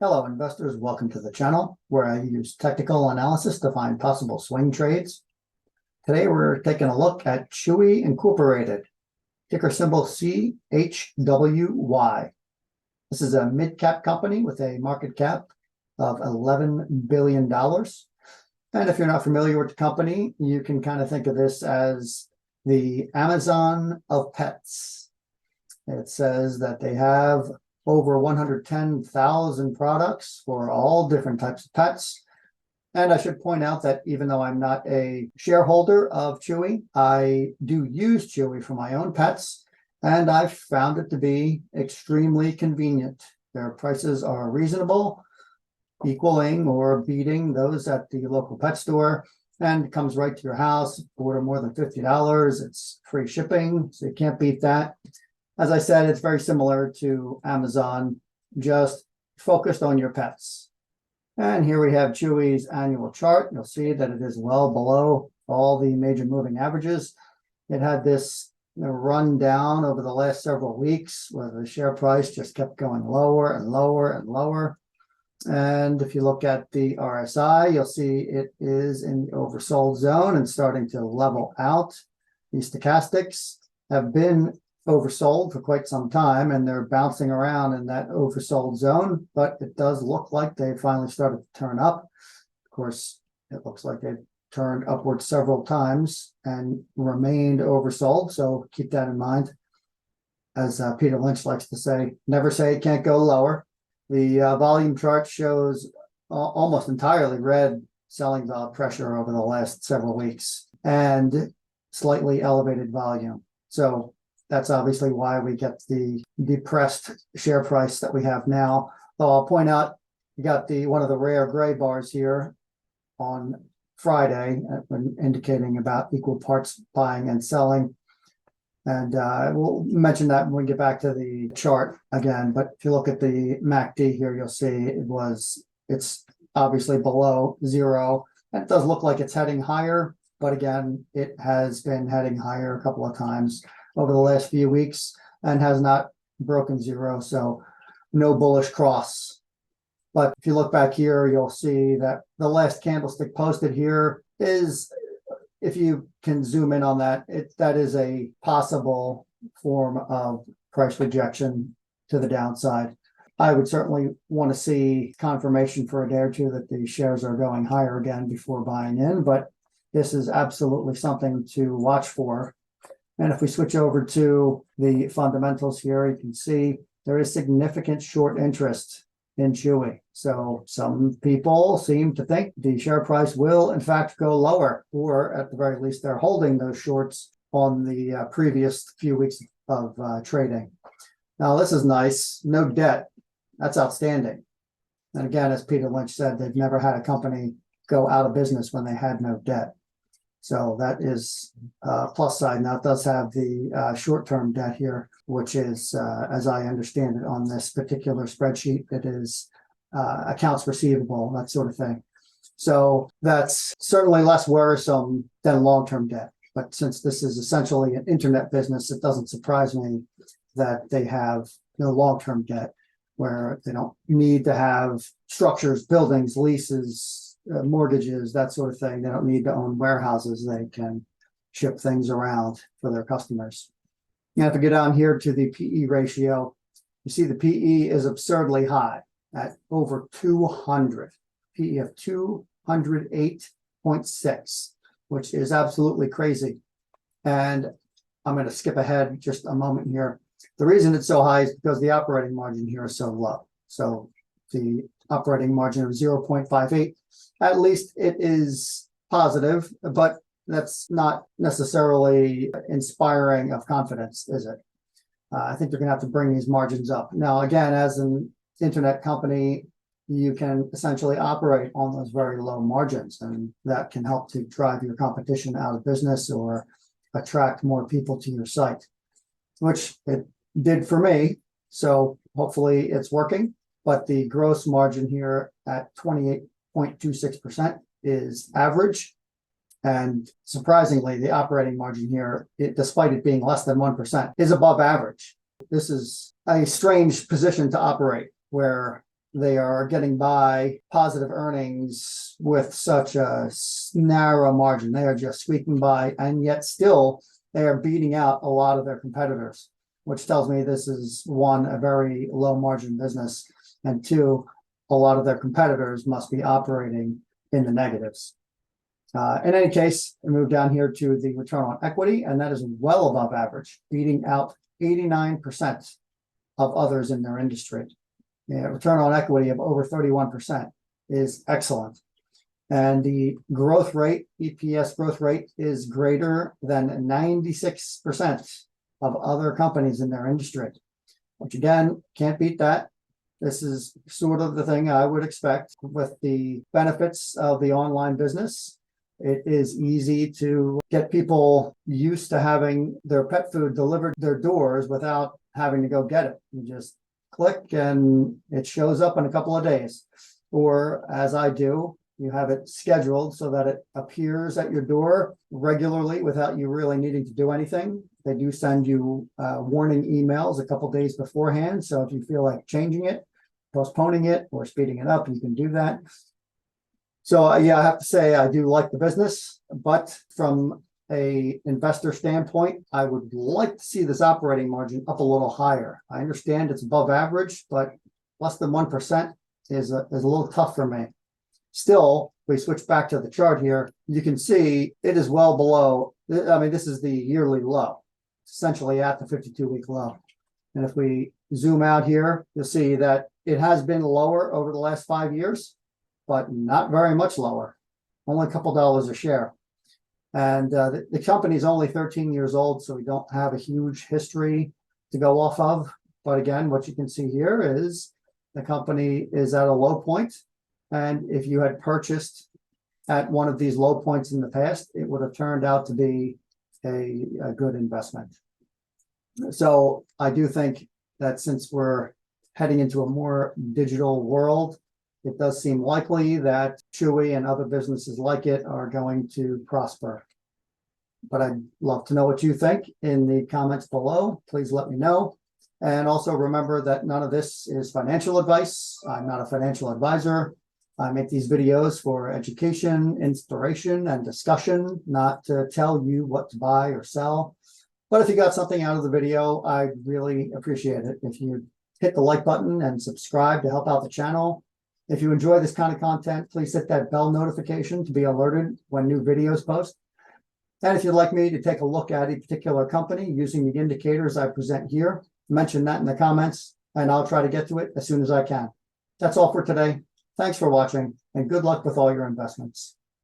Hello, investors. Welcome to the channel where I use technical analysis to find possible swing trades. Today, we're taking a look at Chewy Incorporated, ticker symbol CHWY. This is a mid-cap company with a market cap of $11 billion. And if you're not familiar with the company, you can kind of think of this as the Amazon of pets. It says that they have over 110,000 products for all different types of pets. And I should point out that even though I'm not a shareholder of Chewy, I do use Chewy for my own pets, and I've found it to be extremely convenient. Their prices are reasonable, equaling or beating those at the local pet store, and it comes right to your house. Order more than $50, it's free shipping, so you can't beat that. As I said, it's very similar to Amazon, just focused on your pets. And here we have Chewy's annual chart. You'll see that it is well below all the major moving averages. It had this run down over the last several weeks where the share price just kept going lower and lower and lower. And if you look at the RSI, you'll see it is in the oversold zone and starting to level out. These stochastics have been oversold for quite some time, and they're bouncing around in that oversold zone, but it does look like they finally started to turn up. Of course, it looks like they've turned upward several times and remained oversold, so keep that in mind. As Peter Lynch likes to say, never say it can't go lower. The volume chart shows almost entirely red selling pressure over the last several weeks and slightly elevated volume. So that's obviously why we get the depressed share price that we have now. Though I'll point out, you got one of the rare gray bars here on Friday, indicating about equal parts buying and selling. And we'll mention that when we get back to the chart again. But if you look at the MACD here, you'll see it's obviously below zero. And it does look like it's heading higher, but again, it has been heading higher a couple of times over the last few weeks and has not broken zero, so no bullish cross. But if you look back here, you'll see that the last candlestick posted here is, if you can zoom in on that, that is a possible form of price rejection to the downside. I would certainly want to see confirmation for a day or two that the shares are going higher again before buying in, but this is absolutely something to watch for. And if we switch over to the fundamentals here, you can see there is significant short interest in Chewy. So some people seem to think the share price will, in fact, go lower, or at the very least, they're holding those shorts on the previous few weeks of trading. Now, this is nice. No debt. That's outstanding. And again, as Peter Lynch said, they've never had a company go out of business when they had no debt. So that is a plus side. Now, it does have the short-term debt here, which is, as I understand it on this particular spreadsheet, it is accounts receivable, that sort of thing. So that's certainly less worrisome than long-term debt. But since this is essentially an internet business, it doesn't surprise me that they have no long-term debt, where they don't need to have structures, buildings, leases, mortgages, that sort of thing. They don't need to own warehouses. They can ship things around for their customers. You have to get down here to the PE ratio. You see the PE is absurdly high at over 200. PE of 208.6, which is absolutely crazy. And I'm going to skip ahead just a moment here. The reason it's so high is because the operating margin here is so low. So the operating margin of 0.58, at least it is positive, but that's not necessarily inspiring of confidence, is it? I think they're going to have to bring these margins up. Now, again, as an internet company, you can essentially operate on those very low margins, and that can help to drive your competition out of business or attract more people to your site, which it did for me. So hopefully it's working. But the gross margin here at 28.26% is average. And surprisingly, the operating margin here, despite it being less than 1%, is above average. This is a strange position to operate, where they are getting by positive earnings with such a narrow margin. They are just squeaking by, and yet still they are beating out a lot of their competitors, which tells me this is one, a very low margin business, and two, a lot of their competitors must be operating in the negatives. In any case, we move down here to the return on equity, and that is well above average, beating out 89% of others in their industry. Return on equity of over 31% is excellent. And the growth rate, EPS growth rate, is greater than 96% of other companies in their industry, which again, can't beat that. This is sort of the thing I would expect with the benefits of the online business. It is easy to get people used to having their pet food delivered to their doors without having to go get it. You just click and it shows up in a couple of days. Or as I do, you have it scheduled so that it appears at your door regularly without you really needing to do anything. They do send you warning emails a couple days beforehand. So if you feel like changing it, postponing it, or speeding it up, you can do that. So yeah, I have to say I do like the business, but from a investor standpoint, I would like to see this operating margin up a little higher. I understand it's above average, but less than 1% is a little tough for me. Still, we switch back to the chart here. You can see it is well below. I mean, this is the yearly low, essentially at the 52-week low. And if we zoom out here, you'll see that it has been lower over the last 5 years, but not very much lower, only a couple dollars a share. And the company is only 13 years old, so we don't have a huge history to go off of. But again, what you can see here is the company is at a low point. And if you had purchased at one of these low points in the past, it would have turned out to be a good investment. So I do think that since we're heading into a more digital world, it does seem likely that Chewy and other businesses like it are going to prosper. But I'd love to know what you think in the comments below. Please let me know. And also remember that none of this is financial advice. I'm not a financial advisor. I make these videos for education, inspiration, and discussion, not to tell you what to buy or sell. But if you got something out of the video, I'd really appreciate it if you hit the like button and subscribe to help out the channel. If you enjoy this kind of content, please hit that bell notification to be alerted when new videos post. And if you'd like me to take a look at a particular company using the indicators I present here, mention that in the comments, and I'll try to get to it as soon as I can. That's all for today. Thanks for watching, and good luck with all your investments.